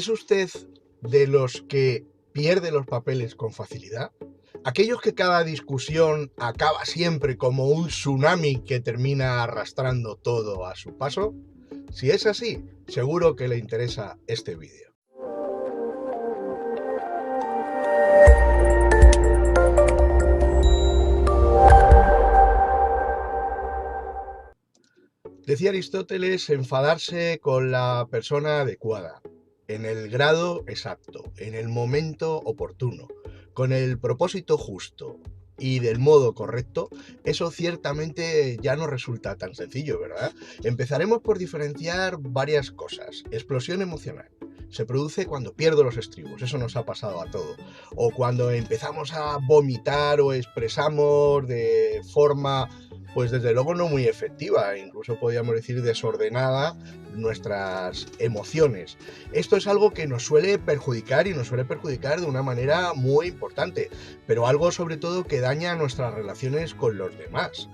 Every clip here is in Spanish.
¿Es usted de los que pierde los papeles con facilidad? ¿Aquellos que cada discusión acaba siempre como un tsunami que termina arrastrando todo a su paso? Si es así, seguro que le interesa este vídeo. Decía Aristóteles, enfadarse con la persona adecuada, en el grado exacto, en el momento oportuno, con el propósito justo y del modo correcto, eso ciertamente ya no resulta tan sencillo, ¿verdad? Empezaremos por diferenciar varias cosas. Explosión emocional. Se produce cuando pierdo los estribos, eso nos ha pasado a todos. O cuando empezamos a vomitar o expresamos de forma, pues desde luego no muy efectiva, incluso podríamos decir desordenada, nuestras emociones. Esto es algo que nos suele perjudicar y nos suele perjudicar de una manera muy importante, pero algo sobre todo que daña nuestras relaciones con los demás.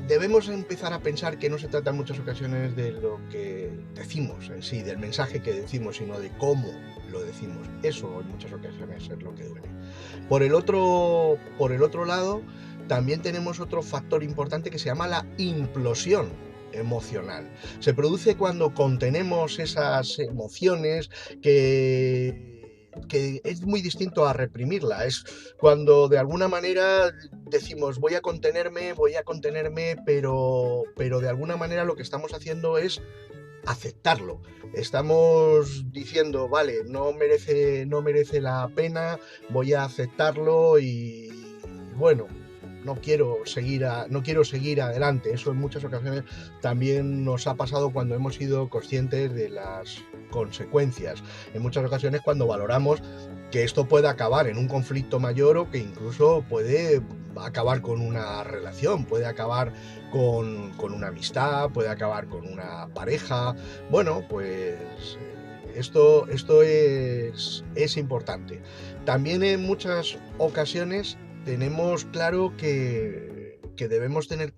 Debemos empezar a pensar que no se trata en muchas ocasiones de lo que decimos en sí, del mensaje que decimos, sino de cómo lo decimos. Eso en muchas ocasiones es lo que duele. Por el otro lado, también tenemos otro factor importante que se llama la implosión emocional. Se produce cuando contenemos esas emociones que es muy distinto a reprimirla. Es cuando de alguna manera decimos voy a contenerme, pero de alguna manera lo que estamos haciendo es aceptarlo. Estamos diciendo, vale, no merece la pena, voy a aceptarlo y bueno, no quiero seguir adelante. Eso en muchas ocasiones también nos ha pasado cuando hemos sido conscientes de las consecuencias. En muchas ocasiones cuando valoramos que esto puede acabar en un conflicto mayor o que incluso puede acabar con una relación, puede acabar con una amistad, puede acabar con una pareja. Bueno, pues esto es importante. También en muchas ocasiones tenemos claro que debemos tener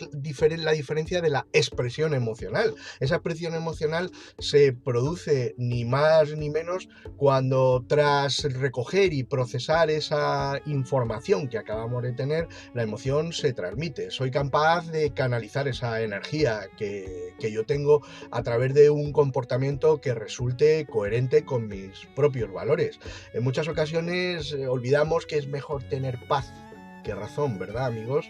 la diferencia de la expresión emocional. Esa expresión emocional se produce ni más ni menos cuando tras recoger y procesar esa información que acabamos de tener, la emoción se transmite. Soy capaz de canalizar esa energía que yo tengo a través de un comportamiento que resulte coherente con mis propios valores. En muchas ocasiones olvidamos que es mejor tener paz que razón, ¿verdad, amigos?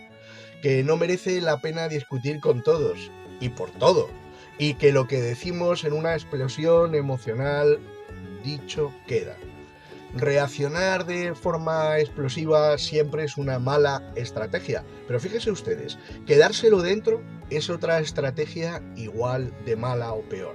Que no merece la pena discutir con todos y por todo, y que lo que decimos en una explosión emocional, dicho queda. Reaccionar de forma explosiva siempre es una mala estrategia, pero fíjense ustedes, quedárselo dentro es otra estrategia igual de mala o peor.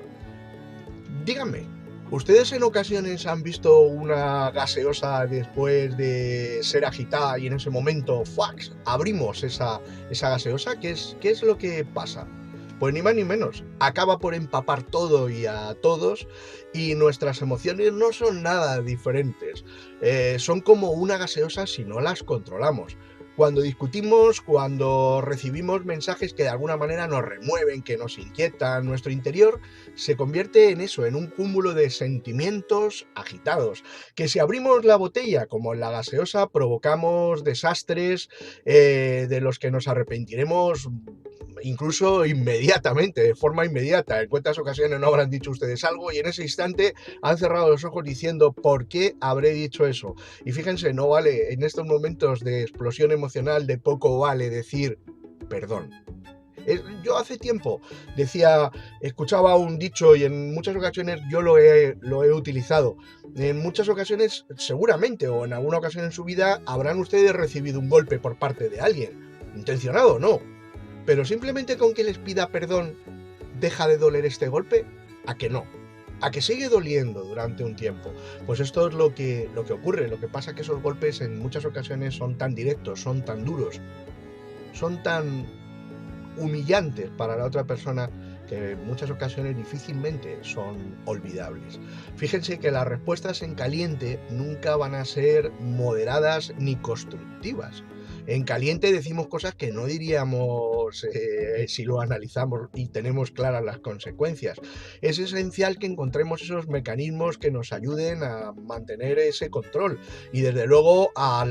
Díganme, ¿ustedes en ocasiones han visto una gaseosa después de ser agitada y en ese momento ¡fax! Abrimos esa gaseosa? ¿Qué es lo que pasa? Pues ni más ni menos, acaba por empapar todo y a todos y nuestras emociones no son nada diferentes. Son como una gaseosa si no las controlamos. Cuando discutimos, cuando recibimos mensajes que de alguna manera nos remueven, que nos inquietan, nuestro interior se convierte en eso, en un cúmulo de sentimientos agitados, que si abrimos la botella, como en la gaseosa, provocamos desastres de los que nos arrepentiremos incluso inmediatamente, de forma inmediata. En cuántas ocasiones no habrán dicho ustedes algo y en ese instante han cerrado los ojos diciendo ¿por qué habré dicho eso? Y fíjense, no vale, en estos momentos de explosión emocional, de poco vale decir perdón. Yo hace tiempo escuchaba un dicho y en muchas ocasiones yo lo he utilizado. En muchas ocasiones, seguramente, o en alguna ocasión en su vida, habrán ustedes recibido un golpe por parte de alguien, intencionado o no, pero simplemente con que les pida perdón, ¿deja de doler este golpe? ¿A que no? ¿A que sigue doliendo durante un tiempo? Pues esto es lo que ocurre. Lo que pasa es que esos golpes en muchas ocasiones son tan directos, son tan duros, son tan humillantes para la otra persona que en muchas ocasiones difícilmente son olvidables. Fíjense que las respuestas en caliente nunca van a ser moderadas ni constructivas. En caliente decimos cosas que no diríamos si lo analizamos y tenemos claras las consecuencias. Es esencial que encontremos esos mecanismos que nos ayuden a mantener ese control y desde luego a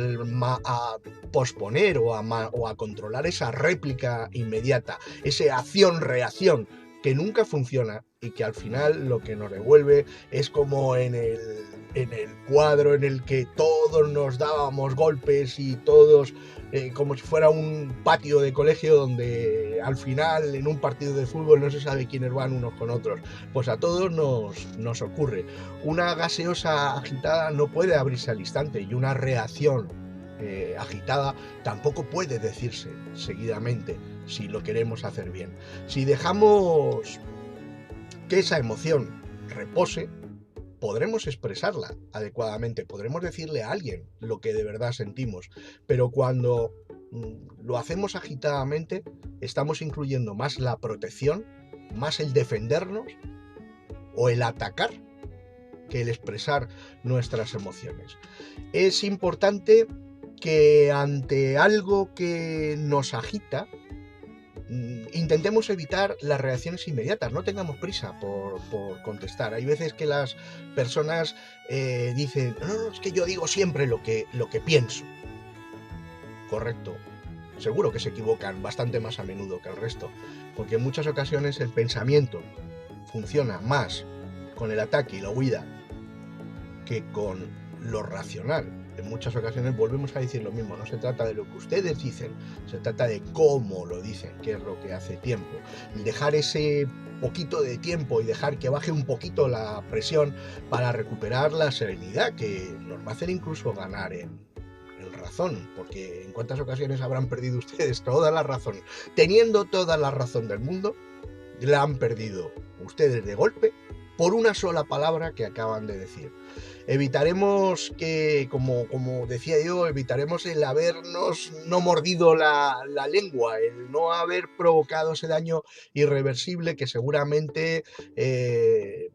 posponer o a controlar esa réplica inmediata, esa acción-reacción que nunca funciona y que al final lo que nos devuelve es como en el cuadro en el que todos nos dábamos golpes y todos como si fuera un patio de colegio donde al final en un partido de fútbol no se sabe quiénes van unos con otros. Pues a todos nos ocurre. Una gaseosa agitada no puede abrirse al instante y una reacción agitada tampoco puede decirse seguidamente si lo queremos hacer bien. Si dejamos que esa emoción repose, podremos expresarla adecuadamente, podremos decirle a alguien lo que de verdad sentimos, pero cuando lo hacemos agitadamente, estamos incluyendo más la protección, más el defendernos o el atacar que el expresar nuestras emociones. Es importante que ante algo que nos agita, intentemos evitar las reacciones inmediatas, no tengamos prisa por contestar. Hay veces que las personas dicen, no, es que yo digo siempre lo que pienso. Correcto. Seguro que se equivocan bastante más a menudo que el resto, porque en muchas ocasiones el pensamiento funciona más con el ataque y la huida que con lo racional. En muchas ocasiones volvemos a decir lo mismo, no se trata de lo que ustedes dicen, se trata de cómo lo dicen, que es lo que hace tiempo. Y dejar ese poquito de tiempo y dejar que baje un poquito la presión para recuperar la serenidad, que nos va a hacer incluso ganar en razón, porque en cuántas ocasiones habrán perdido ustedes toda la razón, teniendo toda la razón del mundo, la han perdido ustedes de golpe por una sola palabra que acaban de decir. Evitaremos que, como decía yo, evitaremos el habernos no mordido la lengua, el no haber provocado ese daño irreversible que seguramente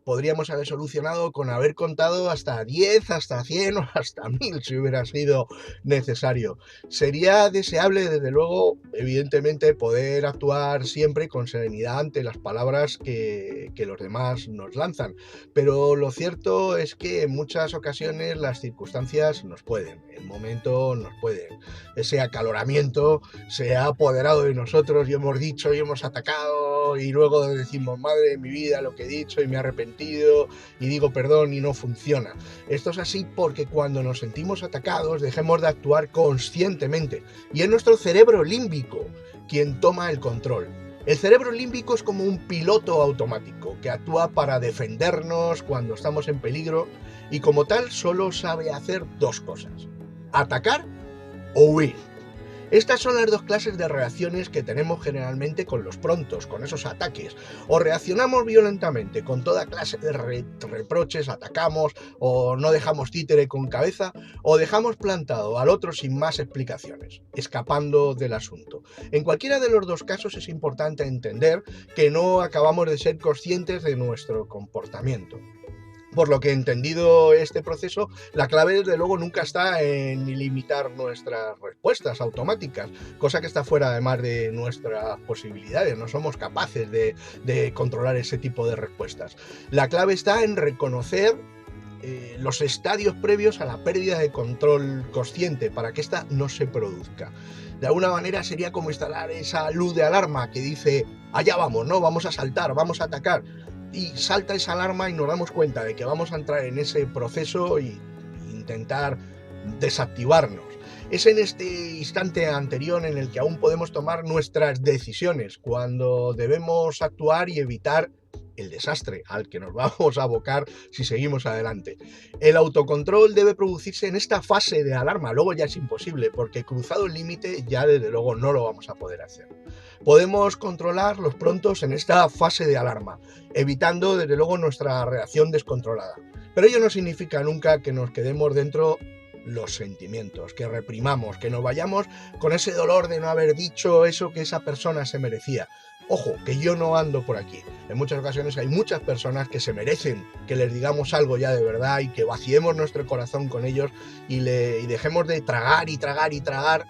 podríamos haber solucionado con haber contado hasta 10, hasta 100 o hasta 1000 si hubiera sido necesario. Sería deseable, desde luego, evidentemente, poder actuar siempre con serenidad ante las palabras que los demás nos lanzan, pero lo cierto es que en muchas ocasiones las circunstancias nos pueden, el momento nos puede. Ese acaloramiento se ha apoderado de nosotros y hemos dicho y hemos atacado y luego decimos, madre de mi vida, lo que he dicho y me he arrepentido y digo perdón y no funciona. Esto es así porque cuando nos sentimos atacados dejemos de actuar conscientemente y es nuestro cerebro límbico quien toma el control. El cerebro límbico es como un piloto automático que actúa para defendernos cuando estamos en peligro y como tal solo sabe hacer dos cosas: atacar o huir. Estas son las dos clases de reacciones que tenemos generalmente con los prontos, con esos ataques. O reaccionamos violentamente con toda clase de reproches, atacamos o no dejamos títere con cabeza, o dejamos plantado al otro sin más explicaciones, escapando del asunto. En cualquiera de los dos casos es importante entender que no acabamos de ser conscientes de nuestro comportamiento. Por lo que, entendido este proceso, la clave desde luego nunca está en limitar nuestras respuestas automáticas, cosa que está fuera además de nuestras posibilidades, no somos capaces de controlar ese tipo de respuestas. La clave está en reconocer los estadios previos a la pérdida de control consciente para que ésta no se produzca. De alguna manera sería como instalar esa luz de alarma que dice, allá vamos, ¿no? Vamos a saltar, vamos a atacar. Y salta esa alarma y nos damos cuenta de que vamos a entrar en ese proceso e intentar desactivarnos. Es en este instante anterior en el que aún podemos tomar nuestras decisiones, cuando debemos actuar y evitar el desastre al que nos vamos a abocar si seguimos adelante. El autocontrol debe producirse en esta fase de alarma, luego ya es imposible, porque cruzado el límite ya desde luego no lo vamos a poder hacer. Podemos controlar los prontos en esta fase de alarma, evitando desde luego nuestra reacción descontrolada. Pero ello no significa nunca que nos quedemos dentro los sentimientos, que reprimamos, que nos vayamos con ese dolor de no haber dicho eso que esa persona se merecía. Ojo, que yo no ando por aquí. En muchas ocasiones hay muchas personas que se merecen que les digamos algo ya de verdad y que vaciemos nuestro corazón con ellos y dejemos de tragar y tragar y tragar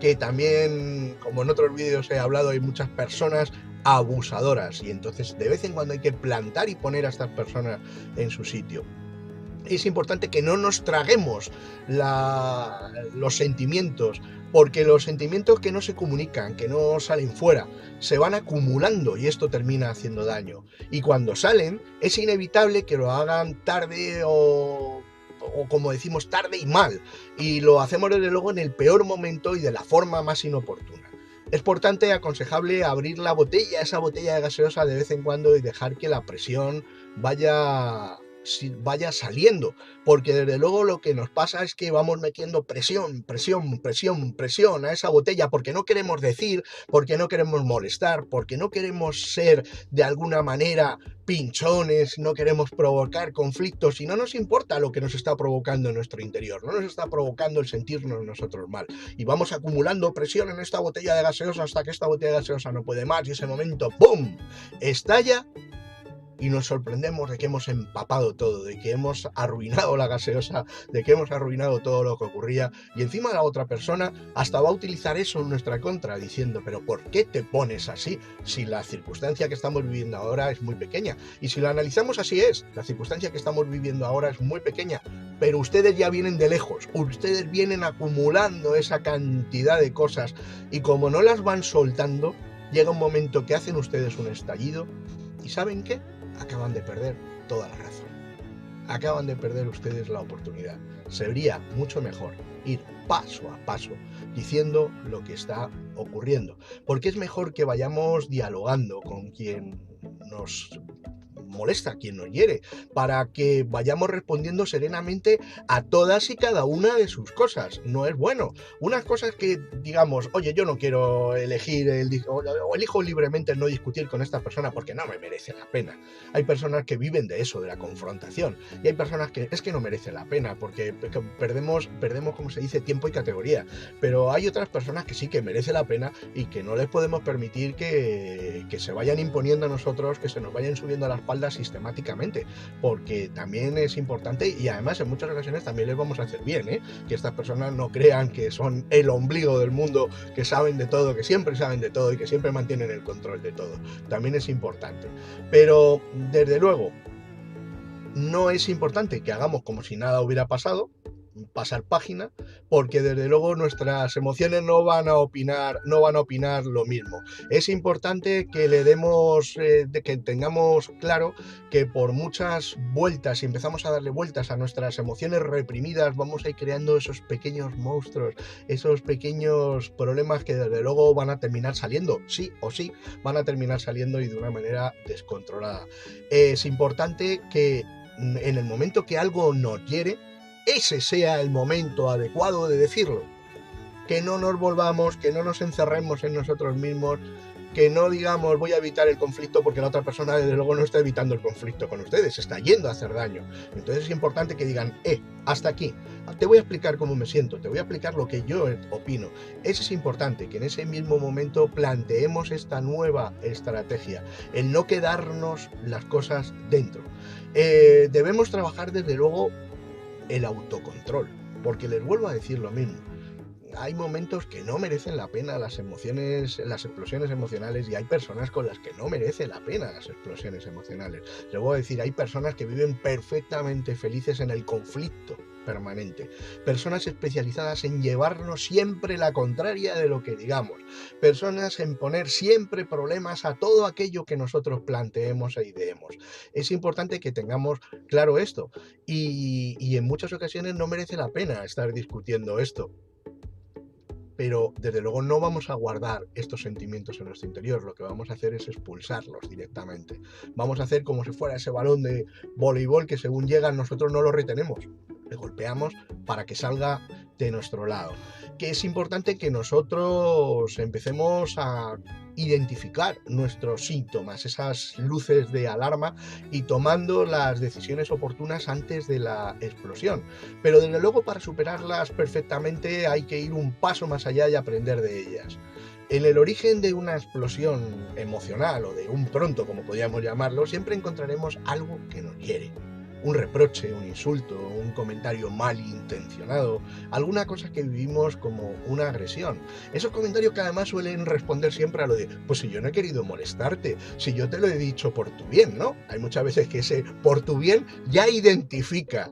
que también, como en otros vídeos he hablado, hay muchas personas abusadoras y entonces de vez en cuando hay que plantar y poner a estas personas en su sitio. Es importante que no nos traguemos los sentimientos, porque los sentimientos que no se comunican, que no salen fuera, se van acumulando y esto termina haciendo daño. Y cuando salen, es inevitable que lo hagan tarde o como decimos, tarde y mal. Y lo hacemos desde luego en el peor momento y de la forma más inoportuna. Es por tanto aconsejable abrir la botella, esa botella de gaseosa de vez en cuando y dejar que la presión vaya saliendo, porque desde luego lo que nos pasa es que vamos metiendo presión a esa botella porque no queremos decir, porque no queremos molestar, porque no queremos ser de alguna manera pinchones, no queremos provocar conflictos y no nos importa lo que nos está provocando en nuestro interior, no nos está provocando el sentirnos nosotros mal y vamos acumulando presión en esta botella de gaseosa hasta que esta botella de gaseosa no puede más y ese momento ¡pum!, estalla. Y nos sorprendemos de que hemos empapado todo, de que hemos arruinado la gaseosa, de que hemos arruinado todo lo que ocurría. Y encima la otra persona hasta va a utilizar eso en nuestra contra, diciendo, pero ¿por qué te pones así? Si la circunstancia que estamos viviendo ahora es muy pequeña. Y si lo analizamos así es, la circunstancia que estamos viviendo ahora es muy pequeña. Pero ustedes ya vienen de lejos, ustedes vienen acumulando esa cantidad de cosas. Y como no las van soltando, llega un momento que hacen ustedes un estallido. ¿Y saben qué? Acaban de perder toda la razón. Acaban de perder ustedes la oportunidad. Sería mucho mejor ir paso a paso diciendo lo que está ocurriendo, porque es mejor que vayamos dialogando con quien nos molesta, quien nos hiere, para que vayamos respondiendo serenamente a todas y cada una de sus cosas. No es bueno. Unas cosas que digamos, oye, yo no quiero elegir o elijo libremente no discutir con esta persona porque no me merece la pena. Hay personas que viven de eso, de la confrontación, y hay personas que es que no merece la pena porque perdemos, como se dice, tiempo y categoría. Pero hay otras personas que sí que merece la pena y que no les podemos permitir que se vayan imponiendo a nosotros, que se nos vayan subiendo a la espalda sistemáticamente, porque también es importante y además en muchas ocasiones también les vamos a hacer bien, que estas personas no crean que son el ombligo del mundo, que saben de todo, que siempre saben de todo y que siempre mantienen el control de todo. También es importante, pero desde luego no es importante que hagamos como si nada hubiera pasado, pasar página, porque desde luego nuestras emociones no van a opinar lo mismo. Es importante que le demos, que tengamos claro que por muchas vueltas, si empezamos a darle vueltas a nuestras emociones reprimidas, vamos a ir creando esos pequeños monstruos, esos pequeños problemas que desde luego van a terminar saliendo, sí o sí, van a terminar saliendo y de una manera descontrolada. Es importante que en el momento que algo nos hiere, ese sea el momento adecuado de decirlo. Que no nos volvamos, que no nos encerremos en nosotros mismos, que no digamos voy a evitar el conflicto porque la otra persona desde luego no está evitando el conflicto con ustedes, está yendo a hacer daño. Entonces es importante que digan, hasta aquí, te voy a explicar cómo me siento, te voy a explicar lo que yo opino. Eso es importante, que en ese mismo momento planteemos esta nueva estrategia, el no quedarnos las cosas dentro. Debemos trabajar desde luego el autocontrol, porque les vuelvo a decir lo mismo. Hay momentos que no merecen la pena las emociones, las explosiones emocionales, y hay personas con las que no merece la pena las explosiones emocionales. Les voy a decir, hay personas que viven perfectamente felices en el conflicto permanente, personas especializadas en llevarnos siempre la contraria de lo que digamos, personas en poner siempre problemas a todo aquello que nosotros planteemos e ideemos. Es importante que tengamos claro esto y en muchas ocasiones no merece la pena estar discutiendo esto. Pero desde luego no vamos a guardar estos sentimientos en nuestro interior, lo que vamos a hacer es expulsarlos directamente. Vamos a hacer como si fuera ese balón de voleibol que según llega nosotros no lo retenemos, le golpeamos para que salga de nuestro lado. Que es importante que nosotros empecemos a identificar nuestros síntomas, esas luces de alarma, y tomando las decisiones oportunas antes de la explosión. Pero desde luego para superarlas perfectamente hay que ir un paso más allá y aprender de ellas. En el origen de una explosión emocional o de un pronto, como podríamos llamarlo, siempre encontraremos algo que nos hiere. un reproche, un insulto, un comentario malintencionado, alguna cosa que vivimos como una agresión. Esos comentarios que además suelen responder siempre a lo de, pues si yo no he querido molestarte, si yo te lo he dicho por tu bien, ¿no? Hay muchas veces que ese por tu bien ya identifica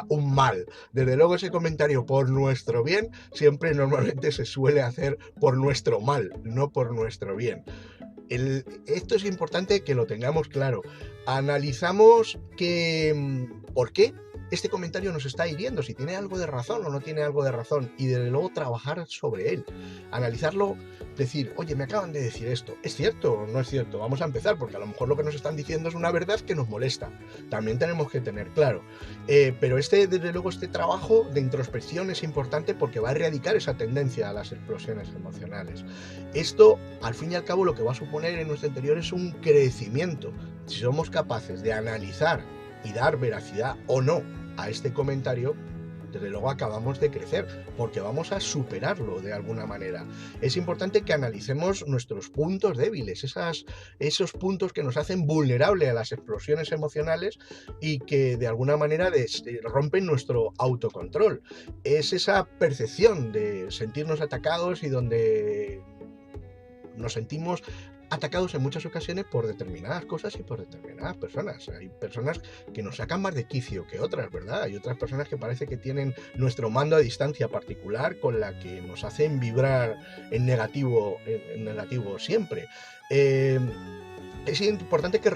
un mal. Desde luego ese comentario por nuestro bien siempre normalmente se suele hacer por nuestro mal, no por nuestro bien. Esto es importante que lo tengamos claro. Analizamos por qué este comentario nos está hiriendo, si tiene algo de razón o no tiene algo de razón, y desde luego trabajar sobre él, analizarlo, decir, oye, me acaban de decir esto, ¿es cierto o no es cierto? Vamos a empezar, porque a lo mejor lo que nos están diciendo es una verdad que nos molesta, también tenemos que tener claro. Pero desde luego este trabajo de introspección es importante porque va a erradicar esa tendencia a las explosiones emocionales. Esto, al fin y al cabo, lo que va a suponer en nuestro interior es un crecimiento. Si somos capaces de analizar y dar veracidad o no a este comentario, desde luego acabamos de crecer, porque vamos a superarlo de alguna manera. Es importante que analicemos nuestros puntos débiles, esos puntos que nos hacen vulnerables a las explosiones emocionales y que de alguna manera rompen nuestro autocontrol. Es esa percepción de sentirnos atacados y donde nos sentimos atacados en muchas ocasiones por determinadas cosas y por determinadas personas. Hay personas que nos sacan más de quicio que otras, ¿verdad? Hay otras personas que parece que tienen nuestro mando a distancia particular con la que nos hacen vibrar en negativo siempre. Es importante que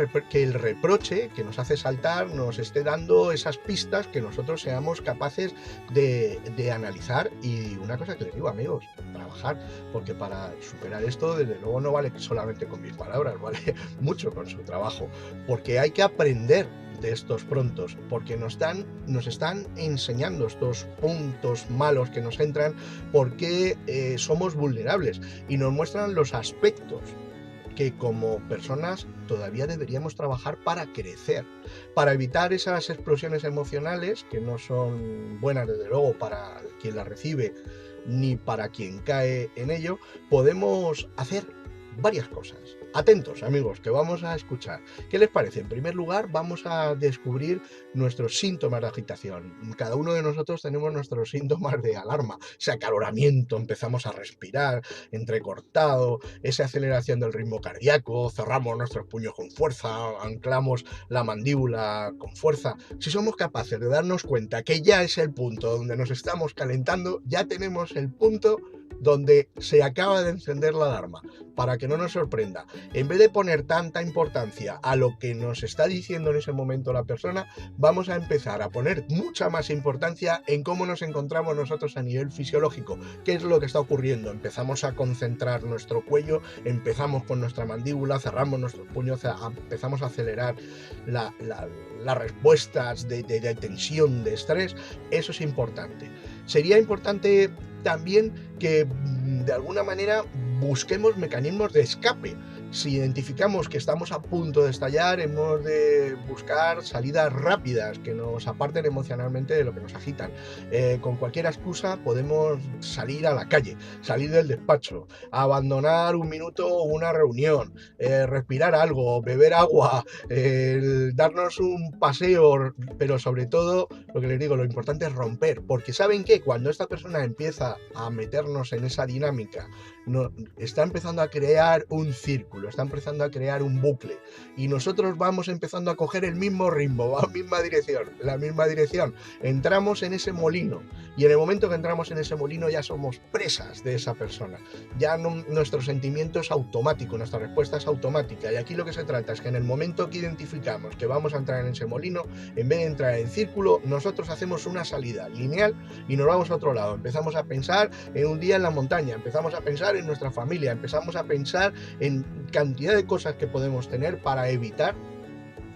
el reproche que nos hace saltar nos esté dando esas pistas que nosotros seamos capaces de analizar. Y una cosa que les digo, amigos, trabajar, porque para superar esto, desde luego, no vale solamente con mis palabras, vale mucho con su trabajo, porque hay que aprender de estos prontos, porque nos están enseñando estos puntos malos que nos entran, porque somos vulnerables y nos muestran los aspectos que como personas todavía deberíamos trabajar para crecer, para evitar esas explosiones emocionales que no son buenas desde luego para quien las recibe ni para quien cae en ello. Podemos hacer varias cosas. Atentos, amigos, que vamos a escuchar. ¿Qué les parece? En primer lugar, vamos a descubrir nuestros síntomas de agitación. Cada uno de nosotros tenemos nuestros síntomas de alarma, ese acaloramiento, empezamos a respirar entrecortado, esa aceleración del ritmo cardíaco, cerramos nuestros puños con fuerza, anclamos la mandíbula con fuerza. Si somos capaces de darnos cuenta que ya es el punto donde nos estamos calentando, ya tenemos el punto donde se acaba de encender la alarma, para que no nos sorprenda. En vez de poner tanta importancia a lo que nos está diciendo en ese momento la persona, vamos a empezar a poner mucha más importancia en cómo nos encontramos nosotros a nivel fisiológico. ¿Qué es lo que está ocurriendo? Empezamos a concentrar nuestro cuello, empezamos con nuestra mandíbula, cerramos nuestros puños, empezamos a acelerar las respuestas de tensión, de estrés. Eso es importante. Sería importante también que de alguna manera busquemos mecanismos de escape. Si identificamos que estamos a punto de estallar, hemos de buscar salidas rápidas que nos aparten emocionalmente de lo que nos agitan. Con cualquier excusa podemos salir a la calle, salir del despacho, abandonar un minuto una reunión, respirar algo, beber agua, darnos un paseo, pero sobre todo, lo que les digo, lo importante es romper, porque ¿saben qué? Cuando esta persona empieza a meternos en esa dinámica, está empezando a crear un círculo, está empezando a crear un bucle, y nosotros vamos empezando a coger el mismo ritmo, la misma dirección, entramos en ese molino, y en el momento que entramos en ese molino ya somos presas de esa persona, ya nuestro sentimiento es automático, nuestra respuesta es automática, y aquí lo que se trata es que en el momento que identificamos que vamos a entrar en ese molino, en vez de entrar en círculo, nosotros hacemos una salida lineal y nos vamos a otro lado, empezamos a pensar en un día en la montaña, empezamos a pensar en nuestra familia, empezamos a pensar en cantidad de cosas que podemos tener para evitar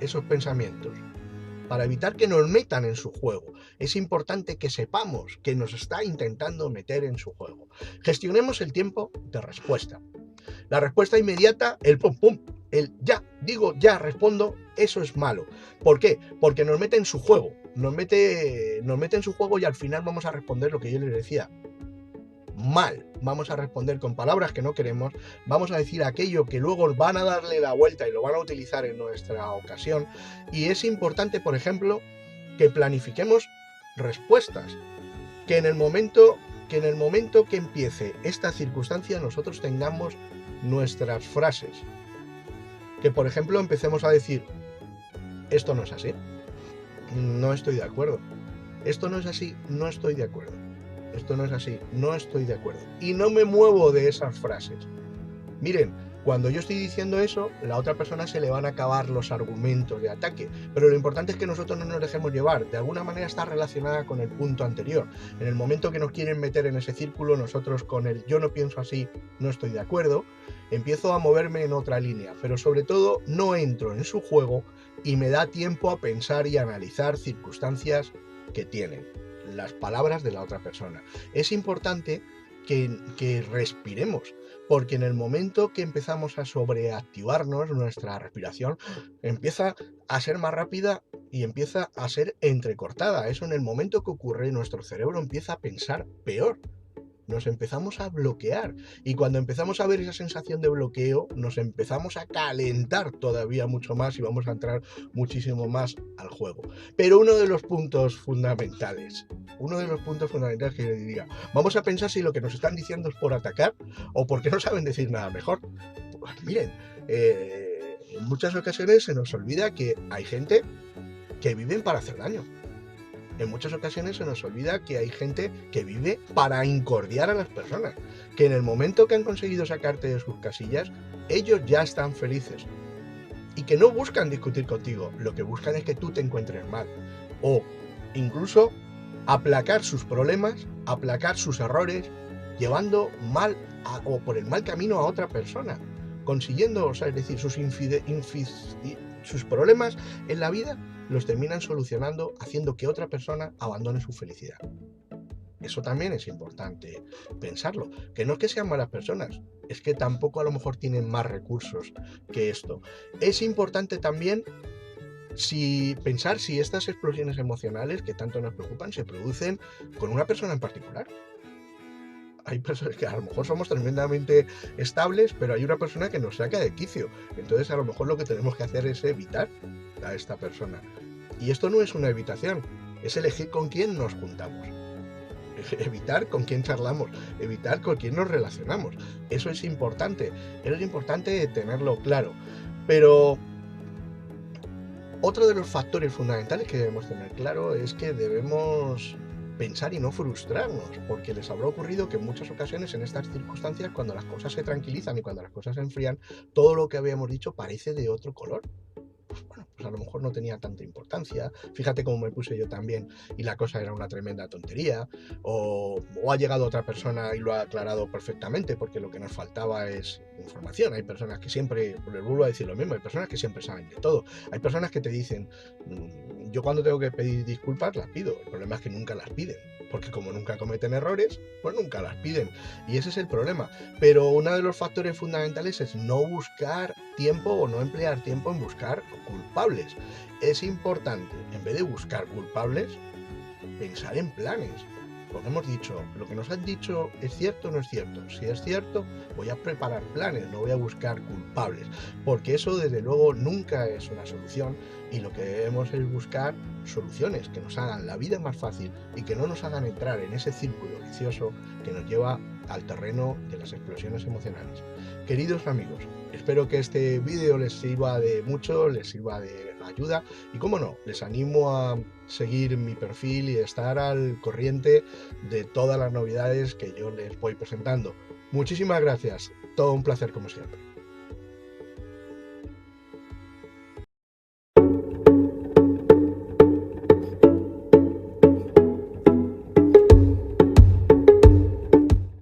esos pensamientos, para evitar que nos metan en su juego. Es importante que sepamos que nos está intentando meter en su juego. Gestionemos el tiempo de respuesta. La respuesta inmediata, el pum pum, el ya respondo, eso es malo. ¿Por qué? Porque nos mete en su juego, nos mete en su juego, y al final vamos a responder lo que yo les decía. mal, vamos a responder con palabras que no queremos, vamos a decir aquello que luego van a darle la vuelta y lo van a utilizar en nuestra ocasión. Y es importante, por ejemplo, que planifiquemos respuestas, que en el momento que empiece esta circunstancia nosotros tengamos nuestras frases, que por ejemplo empecemos a decir: esto no es así, no estoy de acuerdo, esto no es así, no estoy de acuerdo, esto no es así, no estoy de acuerdo, y no me muevo de esas frases. Miren, cuando yo estoy diciendo eso, la otra persona se le van a acabar los argumentos de ataque, pero lo importante es que nosotros no nos dejemos llevar. De alguna manera está relacionada con el punto anterior. En el momento que nos quieren meter en ese círculo, nosotros con el yo no pienso así, no estoy de acuerdo, empiezo a moverme en otra línea, pero sobre todo no entro en su juego y me da tiempo a pensar y analizar circunstancias que tienen las palabras de la otra persona. Es importante que respiremos, porque en el momento que empezamos a sobreactivarnos, nuestra respiración empieza a ser más rápida y empieza a ser entrecortada. Eso, en el momento que ocurre, nuestro cerebro empieza a pensar peor. Nos empezamos a bloquear, y cuando empezamos a ver esa sensación de bloqueo, nos empezamos a calentar todavía mucho más y vamos a entrar muchísimo más al juego. Pero uno de los puntos fundamentales que yo diría: vamos a pensar si lo que nos están diciendo es por atacar o porque no saben decir nada mejor. Pues miren, en muchas ocasiones se nos olvida que hay gente que vive para hacer daño. En muchas ocasiones se nos olvida que hay gente que vive para incordiar a las personas, que en el momento que han conseguido sacarte de sus casillas, ellos ya están felices y que no buscan discutir contigo, lo que buscan es que tú te encuentres mal, o incluso aplacar sus problemas, aplacar sus errores, llevando mal o por el mal camino a otra persona, consiguiendo, o sea, es decir, sus problemas en la vida los terminan solucionando haciendo que otra persona abandone su felicidad. Eso también es importante pensarlo, que no es que sean malas personas, es que tampoco a lo mejor tienen más recursos que esto. Es importante también pensar si estas explosiones emocionales que tanto nos preocupan se producen con una persona en particular. Hay personas que a lo mejor somos tremendamente estables, pero hay una persona que nos saca de quicio. Entonces a lo mejor lo que tenemos que hacer es evitar a esta persona. Y esto no es una evitación, es elegir con quién nos juntamos, evitar con quién charlamos, evitar con quién nos relacionamos. Eso es importante tenerlo claro. Pero otro de los factores fundamentales que debemos tener claro es que debemos pensar y no frustrarnos, porque les habrá ocurrido que en muchas ocasiones en estas circunstancias, cuando las cosas se tranquilizan y cuando las cosas se enfrían, todo lo que habíamos dicho parece de otro color. Bueno, pues a lo mejor no tenía tanta importancia, fíjate cómo me puse yo también y la cosa era una tremenda tontería, o ha llegado otra persona y lo ha aclarado perfectamente, porque lo que nos faltaba es información. Hay personas que siempre, les vuelvo a decir lo mismo, hay personas que siempre saben de todo, hay personas que te dicen: yo cuando tengo que pedir disculpas las pido, el problema es que nunca las piden, porque como nunca cometen errores, pues nunca las piden, y ese es el problema. Pero uno de los factores fundamentales es no buscar tiempo o no emplear tiempo en buscar culpables. Es importante, en vez de buscar culpables, pensar en planes. Como hemos dicho, lo que nos han dicho es cierto o no es cierto. Si es cierto, voy a preparar planes, no voy a buscar culpables, porque eso desde luego nunca es una solución, y lo que debemos es buscar soluciones que nos hagan la vida más fácil y que no nos hagan entrar en ese círculo vicioso que nos lleva al terreno de las explosiones emocionales. Queridos amigos, espero que este vídeo les sirva de mucho, les sirva de ayuda, y como no, les animo a seguir mi perfil y estar al corriente de todas las novedades que yo les voy presentando. Muchísimas gracias, todo un placer como siempre.